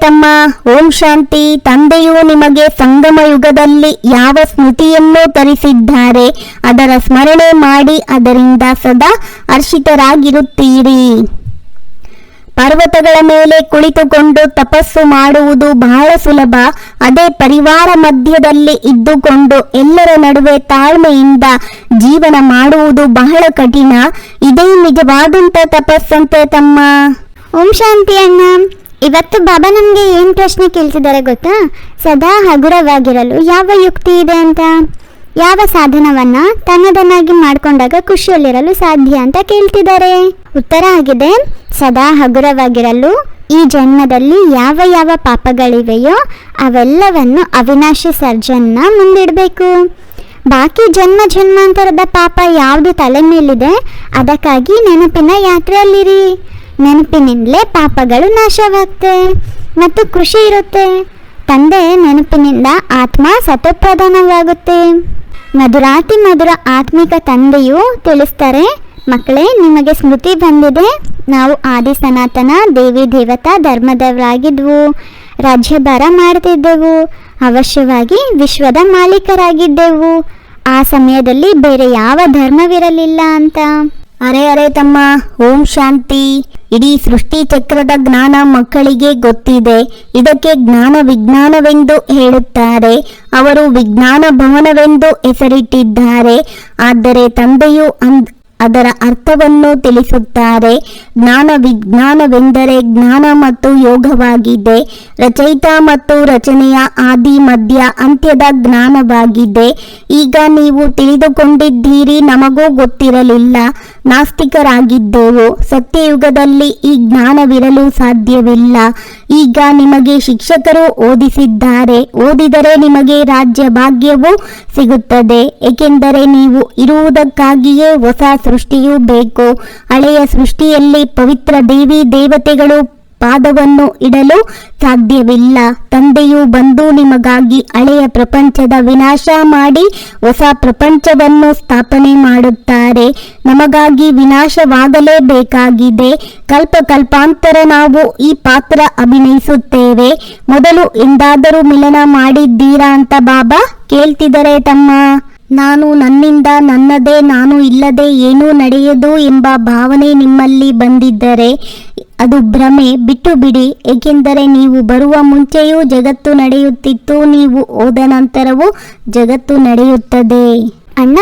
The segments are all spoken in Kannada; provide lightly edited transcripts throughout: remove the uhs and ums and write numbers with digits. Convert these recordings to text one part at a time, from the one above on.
ತಮ್ಮ. ಓಂ ಶಾಂತಿ. ತಂದೆಯು ನಿಮಗೆ ಸಂಗಮ ಯುಗದಲ್ಲಿ ಯಾವ ಸ್ಮೃತಿಯನ್ನು ತರಿಸಿದ್ದಾರೆ ಅದರ ಸ್ಮರಣೆ ಮಾಡಿ ಅದರಿಂದ ಸದಾ ಹರ್ಷಿತರಾಗಿರುತ್ತೀರಿ. ಪರ್ವತಗಳ ಮೇಲೆ ಕುಳಿತುಕೊಂಡು ತಪಸ್ಸು ಮಾಡುವುದು ಬಹಳ ಸುಲಭ. ಅದೇ ಪರಿವಾರ ಮಧ್ಯದಲ್ಲಿ ಇದ್ದುಕೊಂಡು ಎಲ್ಲರ ನಡುವೆ ತಾಳ್ಮೆಯಿಂದ ಜೀವನ ಮಾಡುವುದು ಬಹಳ ಕಠಿಣ. ಇದೇ ನಿಜವಾದಂತ ತಪಸ್ಸಂತೆ ತಮ್ಮ. ಓಂ ಶಾಂತಿ ಅಣ್ಣ. ಇವತ್ತು ಬಾಬಾ ನಮಗೆ ಏನು ಪ್ರಶ್ನೆ ಕೇಳ್ತಿದ್ದಾರೆ ಗೊತ್ತಾ? ಸದಾ ಹಗುರವಾಗಿರಲು ಯಾವ ಯುಕ್ತಿ ಇದೆ ಅಂತ, ಯಾವ ಸಾಧನವನ್ನ ತನ್ನದನ್ನಾಗಿ ಮಾಡಿಕೊಂಡಾಗ ಖುಷಿಯಲ್ಲಿರಲು ಸಾಧ್ಯ ಅಂತ ಕೇಳ್ತಿದ್ದಾರೆ. ಉತ್ತರ ಆಗಿದೆ, ಸದಾ ಹಗುರವಾಗಿರಲು ಈ ಜನ್ಮದಲ್ಲಿ ಯಾವ ಯಾವ ಪಾಪಗಳಿವೆಯೋ ಅವೆಲ್ಲವನ್ನು ಅವಿನಾಶಿ ಸರ್ಜನ್ನ ಮುಂದಿಡಬೇಕು. ಬಾಕಿ ಜನ್ಮ ಜನ್ಮಾಂತರದ ಪಾಪ ಯಾವುದು ತಲೆ ಮೇಲಿದೆ ಅದಕ್ಕಾಗಿ ನೆನಪಿನ ಯಾತ್ರೆಯಲ್ಲಿರಿ. ನೆನಪಿನಿಂದಲೇ ಪಾಪಗಳು ನಾಶವಾಗುತ್ತೆ ಮತ್ತು ಖುಷಿ ಇರುತ್ತೆ. ತಂದೆ ನೆನಪಿನಿಂದ ಆತ್ಮ ಸತೋಪ್ರಧಾನವಾಗುತ್ತೆ. ಮಧುರಾತಿ ಮಧುರ ಆತ್ಮಿಕ ತಂದೆಯು ತಿಳಿಸ್ತಾರೆ, ಮಕ್ಕಳೇ ನಿಮಗೆ ಸ್ಮೃತಿ ಬಂದಿದೆ, ನಾವು ಆದಿ ಸನಾತನ ದೇವಿ ದೇವತಾ ಧರ್ಮದವರಾಗಿದ್ವು, ರಾಜ್ಯಭಾರ ಮಾಡ್ತಿದ್ದೆವು, ಅವಶ್ಯವಾಗಿ ವಿಶ್ವದ ಮಾಲೀಕರಾಗಿದ್ದೆವು. ಆ ಸಮಯದಲ್ಲಿ ಬೇರೆ ಯಾವ ಧರ್ಮವಿರಲಿಲ್ಲ ಅಂತ. ಅರೆ ತಮ್ಮ. ಓಂ ಶಾಂತಿ. ಇಡೀ ಸೃಷ್ಟಿ ಚಕ್ರದ ಜ್ಞಾನ ಮಕ್ಕಳಿಗೆ ಗೊತ್ತಿದೆ. ಇದಕ್ಕೆ ಜ್ಞಾನ ವಿಜ್ಞಾನವೆಂದು ಹೇಳುತ್ತಾರೆ. ಅವರು ವಿಜ್ಞಾನ ಭವನವೆಂದು ಹೆಸರಿಟ್ಟಿದ್ದಾರೆ. ಆದರೆ ತಂದೆಯು ಅದರ ಅರ್ಥವನ್ನು ತಿಳಿಸುತ್ತಾರೆ. ಜ್ಞಾನ ವಿಜ್ಞಾನವೆಂದರೆ ಜ್ಞಾನ ಮತ್ತು ಯೋಗವಾಗಿದೆ. ರಚಯಿತ ಮತ್ತು ರಚನೆಯ ಆದಿ ಮಧ್ಯ ಅಂತ್ಯದ ಜ್ಞಾನವಾಗಿದೆ. ಈಗ ನೀವು ತಿಳಿದುಕೊಂಡಿದ್ದೀರಿ, ನಮಗೂ ಗೊತ್ತಿರಲಿಲ್ಲ, ನಾಸ್ತಿಕರಾಗಿದ್ದೆವು. ಸತ್ಯಯುಗದಲ್ಲಿ ಈ ಜ್ಞಾನವಿರಲು ಸಾಧ್ಯವಿಲ್ಲ. ಈಗ ನಿಮಗೆ ಶಿಕ್ಷಕರು ಓದಿಸಿದ್ದಾರೆ. ಓದಿದರೆ ನಿಮಗೆ ರಾಜ್ಯ ಭಾಗ್ಯವೂ ಸಿಗುತ್ತದೆ. ಏಕೆಂದರೆ ನೀವು ಇರುವುದಕ್ಕಾಗಿಯೇ ಹೊಸ ಸೃಷ್ಟಿಯೂ ಬೇಕು. ಹಳೆಯ ಸೃಷ್ಟಿಯಲ್ಲಿ ಪವಿತ್ರ ದೇವಿ ದೇವತೆಗಳು ಪಾದವನ್ನು ಇಡಲು ಸಾಧ್ಯವಿಲ್ಲ. ತಂದೆಯು ಬಂದು ನಿಮಗಾಗಿ ಹಳೆಯ ಪ್ರಪಂಚದ ವಿನಾಶ ಮಾಡಿ ಹೊಸ ಪ್ರಪಂಚವನ್ನು ಸ್ಥಾಪನೆ ಮಾಡುತ್ತಾರೆ. ನಮಗಾಗಿ ವಿನಾಶವಾಗಲೇಬೇಕಾಗಿದೆ. ಕಲ್ಪಾಂತರ ನಾವು ಈ ಪಾತ್ರ ಅಭಿನಯಿಸುತ್ತೇವೆ. ಮೊದಲು ಎಂದಾದರೂ ಮಿಲನ ಮಾಡಿದ್ದೀರಾ ಅಂತ ಬಾಬಾ ಕೇಳ್ತಿದ್ದಾರೆ ತಮ್ಮ. ನಾನು ನನ್ನಿಂದ ನನ್ನದೇ, ನಾನು ಇಲ್ಲದೆ ಏನೂ ನಡೆಯದು ಎಂಬ ಭಾವನೆ ನಿಮ್ಮಲ್ಲಿ ಬಂದಿದ್ದರೆ ಅದು ಭ್ರಮೆ. ಬಿಟ್ಟು ಬಿಡಿ. ಏಕೆಂದರೆ ನೀವು ಬರುವ ಮುಂಚೆಯೂ ಜಗತ್ತು ನಡೆಯುತ್ತಿತ್ತು, ನೀವು ಹೋದ ನಂತರವೂ ಜಗತ್ತು ನಡೆಯುತ್ತದೆ. ಅಣ್ಣ,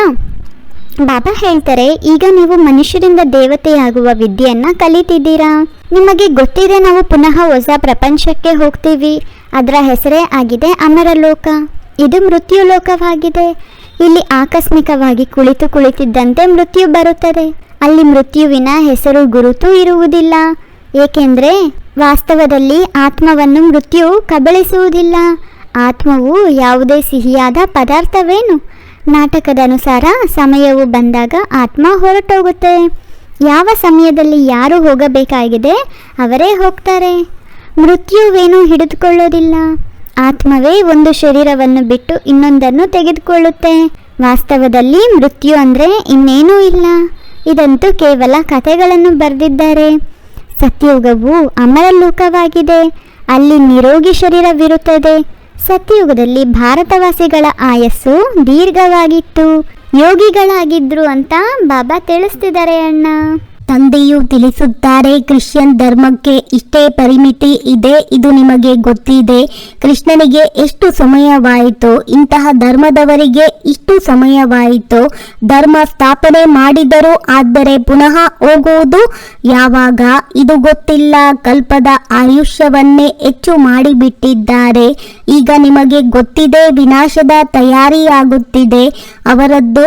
ಬಾಬಾ ಹೇಳ್ತಾರೆ, ಈಗ ನೀವು ಮನುಷ್ಯರಿಂದ ದೇವತೆಯಾಗುವ ವಿದ್ಯೆಯನ್ನ ಕಲಿತಿದ್ದೀರಾ. ನಿಮಗೆ ಗೊತ್ತಿದೆ, ನಾವು ಪುನಃ ಹೊಸ ಪ್ರಪಂಚಕ್ಕೆ ಹೋಗ್ತೀವಿ. ಅದರ ಹೆಸರೇ ಆಗಿದೆ ಅಮರಲೋಕ. ಇದು ಮೃತ್ಯು ಲೋಕವಾಗಿದೆ. ಇಲ್ಲಿ ಆಕಸ್ಮಿಕವಾಗಿ ಕುಳಿತಿದ್ದಂತೆ ಮೃತ್ಯು ಬರುತ್ತದೆ. ಅಲ್ಲಿ ಮೃತ್ಯುವಿನ ಹೆಸರು ಗುರುತು ಇರುವುದಿಲ್ಲ. ಏಕೆಂದರೆ ವಾಸ್ತವದಲ್ಲಿ ಆತ್ಮವನ್ನು ಮೃತ್ಯು ಕಬಳಿಸುವುದಿಲ್ಲ. ಆತ್ಮವು ಯಾವುದೇ ಸಿಹಿಯಾದ ಪದಾರ್ಥವೇನು. ನಾಟಕದ ಅನುಸಾರ ಸಮಯವು ಬಂದಾಗ ಆತ್ಮ ಹೊರಟೋಗುತ್ತೆ. ಯಾವ ಸಮಯದಲ್ಲಿ ಯಾರು ಹೋಗಬೇಕಾಗಿದೆ ಅವರೇ ಹೋಗ್ತಾರೆ. ಮೃತ್ಯುವೇನು ಹಿಡಿದುಕೊಳ್ಳೋದಿಲ್ಲ. ಆತ್ಮವೇ ಒಂದು ಶರೀರವನ್ನು ಬಿಟ್ಟು ಇನ್ನೊಂದನ್ನು ತೆಗೆದುಕೊಳ್ಳುತ್ತೆ. ವಾಸ್ತವದಲ್ಲಿ ಮೃತ್ಯು ಅಂದರೆ ಇನ್ನೇನೂ ಇಲ್ಲ. ಇದಂತೂ ಕೇವಲ ಕಥೆಗಳನ್ನು ಬರೆದಿದ್ದಾರೆ. ಸತ್ಯಯುಗವು ಅಮರಲೋಕವಾಗಿದೆ. ಅಲ್ಲಿ ನಿರೋಗಿ ಶರೀರವಿರುತ್ತದೆ. ಸತ್ಯಯುಗದಲ್ಲಿ ಭಾರತವಾಸಿಗಳ ಆಯಸ್ಸು ದೀರ್ಘವಾಗಿತ್ತು, ಯೋಗಿಗಳಾಗಿದ್ರು ಅಂತ ಬಾಬಾ ತಿಳಿಸ್ತಿದ್ದಾರೆ ಅಣ್ಣ. ತಂದೆಯು ತಿಳಿಸುತ್ತಾರೆ, ಕ್ರಿಶ್ಚಿಯನ್ ಧರ್ಮಕ್ಕೆ ಇಷ್ಟೇ ಪರಿಮಿತಿ ಇದೆ, ಇದು ನಿಮಗೆ ಗೊತ್ತಿದೆ. ಕೃಷ್ಣನಿಗೆ ಎಷ್ಟು ಸಮಯವಾಯಿತು, ಇಂತಹ ಧರ್ಮದವರಿಗೆ ಇಷ್ಟು ಸಮಯವಾಯಿತು. ಧರ್ಮ ಸ್ಥಾಪನೆ ಮಾಡಿದರು, ಆದರೆ ಪುನಃ ಹೋಗುವುದು ಯಾವಾಗ ಇದು ಗೊತ್ತಿಲ್ಲ. ಕಲ್ಪದ ಆಯುಷ್ಯವನ್ನೇ ಹೆಚ್ಚು ಮಾಡಿಬಿಟ್ಟಿದ್ದಾರೆ. ಈಗ ನಿಮಗೆ ಗೊತ್ತಿದೆ, ವಿನಾಶದ ತಯಾರಿಯಾಗುತ್ತಿದೆ. ಅವರದ್ದು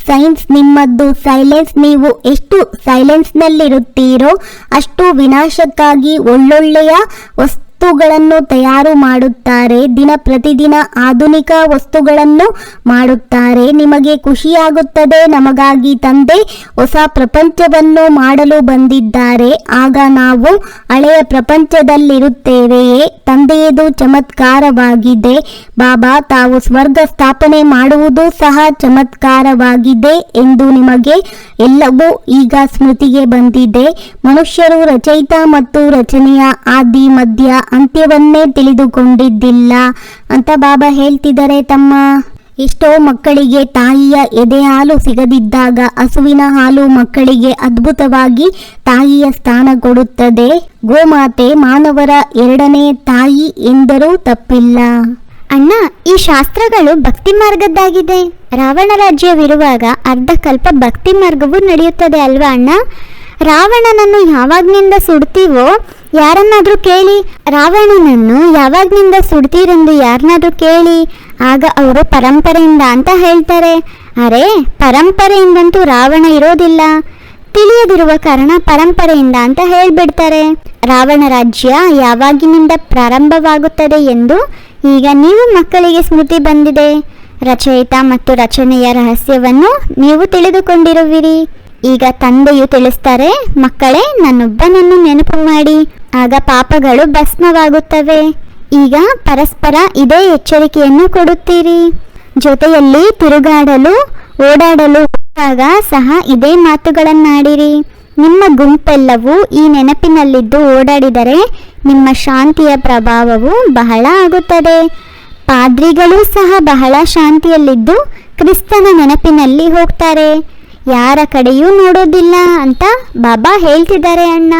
ಸೈನ್ಸ್, ನಿಮ್ಮದ್ದು ಸೈಲೆನ್ಸ್. ನೀವು ಎಷ್ಟು ಸೈಲೆನ್ಸ್ನಲ್ಲಿರುತ್ತೀರೋ ಅಷ್ಟು ವಿನಾಶಕ್ಕಾಗಿ ಒಳ್ಳೊಳ್ಳೆಯ ವಸ್ತುಗಳನ್ನು ತಯಾರು ಮಾಡುತ್ತಾರೆ. ದಿನ ಪ್ರತಿದಿನ ಆಧುನಿಕ ವಸ್ತುಗಳನ್ನು ಮಾಡುತ್ತಾರೆ. ನಿಮಗೆ ಖುಷಿಯಾಗುತ್ತದೆ. ನಮಗಾಗಿ ತಂದೆ ಹೊಸ ಪ್ರಪಂಚವನ್ನು ಮಾಡಲು ಬಂದಿದ್ದಾರೆ. ಆಗ ನಾವು ಹಳೆಯ ಪ್ರಪಂಚದಲ್ಲಿರುತ್ತೇವೆಯೇ? ತಂದೆಯದು ಚಮತ್ಕಾರವಾಗಿದೆ. ಬಾಬಾ ತಾವು ಸ್ವರ್ಗ ಸ್ಥಾಪನೆ ಮಾಡುವುದು ಸಹ ಚಮತ್ಕಾರವಾಗಿದೆ ಎಂದು ನಿಮಗೆ ಎಲ್ಲವೂ ಈಗ ಸ್ಮೃತಿಗೆ ಬಂದಿದೆ. ಮನುಷ್ಯರು ರಚಯಿತ ಮತ್ತು ರಚನೆಯ ಆದಿ ಮಧ್ಯ ಅಂತ್ಯವನ್ನೇ ತಿಳಿದುಕೊಂಡಿದ್ದಿಲ್ಲ ಅಂತ ಬಾಬಾ ಹೇಳ್ತಿದ್ದಾರೆ ತಮ್ಮ. ಎಷ್ಟೋ ಮಕ್ಕಳಿಗೆ ತಾಯಿಯ ಎದೆ ಹಾಲು ಸಿಗದಿದ್ದಾಗ ಹಸುವಿನ ಹಾಲು ಮಕ್ಕಳಿಗೆ ಅದ್ಭುತವಾಗಿ ತಾಯಿಯ ಸ್ಥಾನ ಕೊಡುತ್ತದೆ. ಗೋಮಾತೆ ಮಾನವರ ಎರಡನೇ ತಾಯಿ ಎಂದರೂ ತಪ್ಪಿಲ್ಲ. ಅಣ್ಣ, ಈ ಶಾಸ್ತ್ರಗಳು ಭಕ್ತಿ ಮಾರ್ಗದ್ದಾಗಿದೆ. ರಾವಣ ರಾಜ್ಯವಿರುವಾಗ ಅರ್ಧ ಕಲ್ಪ ಭಕ್ತಿ ಮಾರ್ಗವು ನಡೆಯುತ್ತದೆ ಅಲ್ವಾ ಅಣ್ಣ? ರಾವಣನನ್ನು ಯಾವಾಗ್ನಿಂದ ಸುಡ್ತೀವೋ ಯಾರನ್ನಾದ್ರೂ ಕೇಳಿ, ರಾವಣನನ್ನು ಯಾವಾಗ್ನಿಂದ ಸುಡ್ತೀರೆಂದು ಯಾರನ್ನಾದ್ರೂ ಕೇಳಿ, ಆಗ ಅವರು ಪರಂಪರೆಯಿಂದ ಅಂತ ಹೇಳ್ತಾರೆ. ಅರೆ, ಪರಂಪರೆಯಿಂದಂತೂ ರಾವಣ ಇರೋದಿಲ್ಲ, ತಿಳಿಯದಿರುವ ಕಾರಣ ಪರಂಪರೆಯಿಂದ ಅಂತ ಹೇಳ್ಬಿಡ್ತಾರೆ. ರಾವಣ ರಾಜ್ಯ ಯಾವಾಗಿನಿಂದ ಪ್ರಾರಂಭವಾಗುತ್ತದೆ ಎಂದು ಈಗ ನೀವು ಮಕ್ಕಳಿಗೆ ಸ್ಮೃತಿ ಬಂದಿದೆ. ರಚಯಿತ ಮತ್ತು ರಚನೆಯ ರಹಸ್ಯವನ್ನು ನೀವು ತಿಳಿದುಕೊಂಡಿರುವಿರಿ. ಈಗ ತಂದೆಯು ತಿಳಿಸ್ತಾರೆ, ಮಕ್ಕಳೇ ನನ್ನೊಬ್ಬನನ್ನು ನೆನಪು ಮಾಡಿ, ಆಗ ಪಾಪಗಳು ಭಸ್ಮವಾಗುತ್ತವೆ. ಈಗ ಪರಸ್ಪರ ಇದೇ ಎಚ್ಚರಿಕೆಯನ್ನು ಕೊಡುತ್ತೀರಿ. ಜೊತೆಯಲ್ಲಿ ತಿರುಗಾಡಲು ಓಡಾಡಲು ಹೋದಾಗ ಸಹ ಇದೇ ಮಾತುಗಳನ್ನಾಡಿರಿ. ನಿಮ್ಮ ಗುಂಪೆಲ್ಲವೂ ಈ ನೆನಪಿನಲ್ಲಿದ್ದು ಓಡಾಡಿದರೆ ನಿಮ್ಮ ಶಾಂತಿಯ ಪ್ರಭಾವವು ಬಹಳ ಆಗುತ್ತದೆ. ಪಾದ್ರಿಗಳೂ ಸಹ ಬಹಳ ಶಾಂತಿಯಲ್ಲಿದ್ದು ಕ್ರಿಸ್ತನ ನೆನಪಿನಲ್ಲಿ ಹೋಗ್ತಾರೆ, ಯಾರ ಕಡೆಯೂ ನೋಡೋದಿಲ್ಲ ಅಂತ ಬಾಬಾ ಹೇಳ್ತಿದ್ದಾರೆ ಅಣ್ಣ.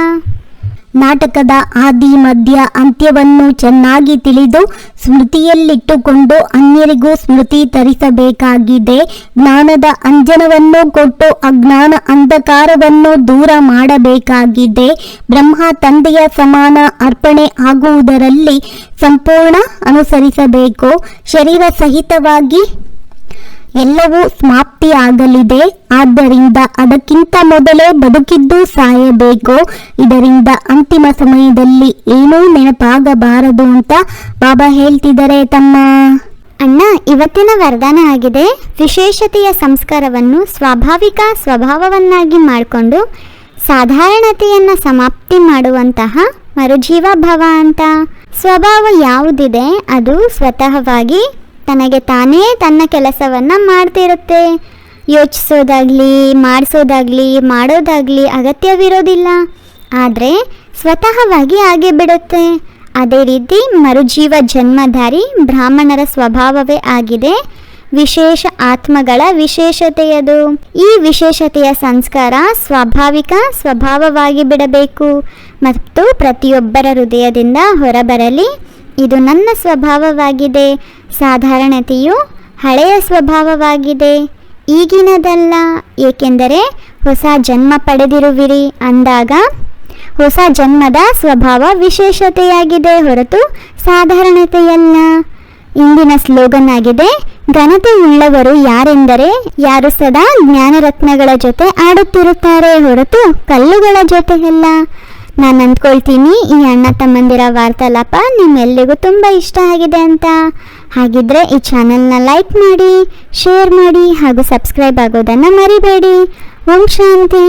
ನಾಟಕದ ಆದಿ ಮಧ್ಯ ಅಂತ್ಯವನ್ನು ಚೆನ್ನಾಗಿ ತಿಳಿದು ಸ್ಮೃತಿಯಲ್ಲಿಟ್ಟುಕೊಂಡು ಅನ್ಯರಿಗೂ ಸ್ಮೃತಿ ತರಿಸಬೇಕಾಗಿದೆ. ಜ್ಞಾನದ ಅಂಜನವನ್ನು ಕೊಟ್ಟು ಅಜ್ಞಾನ ಅಂಧಕಾರವನ್ನು ದೂರ ಮಾಡಬೇಕಾಗಿದೆ. ಬ್ರಹ್ಮ ತಂದೆಯ ಸಮಾನ ಅರ್ಪಣೆ ಆಗುವುದರಲ್ಲಿ ಸಂಪೂರ್ಣ ಅನುಸರಿಸಬೇಕು. ಶರೀರ ಸಹಿತವಾಗಿ ಎಲ್ಲವೂ ಸಮಾಪ್ತಿಯಾಗಲಿದೆ. ಆದ್ದರಿಂದ ಅದಕ್ಕಿಂತ ಮೊದಲೇ ಬದುಕಿದ್ದು ಸಾಯಬೇಕು. ಇದರಿಂದ ಅಂತಿಮ ಸಮಯದಲ್ಲಿ ಏನೂ ನೆನಪಾಗಬಾರದು ಅಂತ ಬಾಬಾ ಹೇಳ್ತಿದ್ದಾರೆ ತಮ್ಮ. ಅಣ್ಣ, ಇವತ್ತಿನ ವರದಾನ ಆಗಿದೆ, ವಿಶೇಷತೆಯ ಸಂಸ್ಕಾರವನ್ನು ಸ್ವಾಭಾವಿಕ ಸ್ವಭಾವವನ್ನಾಗಿ ಮಾಡಿಕೊಂಡು ಸಾಧಾರಣತೆಯನ್ನು ಸಮಾಪ್ತಿ ಮಾಡುವಂತಹ ಮರುಜೀವ ಭವ ಅಂತ. ಸ್ವಭಾವ ಯಾವುದಿದೆ ಅದು ಸ್ವತಃವಾಗಿ ತನಗೆ ತಾನೇ ತನ್ನ ಕೆಲಸವನ್ನು ಮಾಡ್ತಿರುತ್ತೆ. ಯೋಚಿಸೋದಾಗಲಿ ಮಾಡಿಸೋದಾಗಲಿ ಮಾಡೋದಾಗಲಿ ಅಗತ್ಯವಿರೋದಿಲ್ಲ, ಆದರೆ ಸ್ವತಃವಾಗಿ ಆಗೇ ಬಿಡುತ್ತೆ. ಅದೇ ರೀತಿ ಮರುಜೀವ ಜನ್ಮಧಾರಿ ಬ್ರಾಹ್ಮಣರ ಸ್ವಭಾವವೇ ಆಗಿದೆ. ವಿಶೇಷ ಆತ್ಮಗಳ ವಿಶೇಷತೆಯದು. ಈ ವಿಶೇಷತೆಯ ಸಂಸ್ಕಾರ ಸ್ವಾಭಾವಿಕ ಸ್ವಭಾವವಾಗಿ ಬಿಡಬೇಕು ಮತ್ತು ಪ್ರತಿಯೊಬ್ಬರ ಹೃದಯದಿಂದ ಹೊರಬರಲಿ. ಇದು ನನ್ನ ಸ್ವಭಾವವಾಗಿದೆ. ಸಾಧಾರಣತೆಯು ಹಳೆಯ ಸ್ವಭಾವವಾಗಿದೆ, ಈಗಿನದಲ್ಲ. ಏಕೆಂದರೆ ಹೊಸ ಜನ್ಮ ಪಡೆದಿರುವಿರಿ ಅಂದಾಗ ಹೊಸ ಜನ್ಮದ ಸ್ವಭಾವ ವಿಶೇಷತೆಯಾಗಿದೆ ಹೊರತು ಸಾಧಾರಣತೆಯಲ್ಲ. ಇಂದಿನ ಸ್ಲೋಗನ್ ಆಗಿದೆ, ಘನತೆ ಉಳ್ಳವರು ಯಾರೆಂದರೆ ಯಾರು ಸದಾ ಜ್ಞಾನರತ್ನಗಳ ಜೊತೆ ಆಡುತ್ತಿರುತ್ತಾರೆ ಹೊರತು ಕಲ್ಲುಗಳ ಜೊತೆ ಅಲ್ಲ. ನಾನು ಅಂದ್ಕೊಳ್ತೀನಿ ಈ ಅಣ್ಣ ತಮ್ಮಂದಿರ ವಾರ್ತಾಲಾಪ ನಿಮ್ಮೆಲ್ಲರಿಗೂ ತುಂಬ ಇಷ್ಟ ಆಗಿದೆ ಅಂತ. ಹಾಗಿದ್ರೆ ಈ ಚಾನಲ್ನ ಲೈಕ್ ಮಾಡಿ, ಶೇರ್ ಮಾಡಿ ಹಾಗೂ ಸಬ್ಸ್ಕ್ರೈಬ್ ಆಗೋದನ್ನು ಮರಿಬೇಡಿ. ಓಂ ಶಾಂತಿ.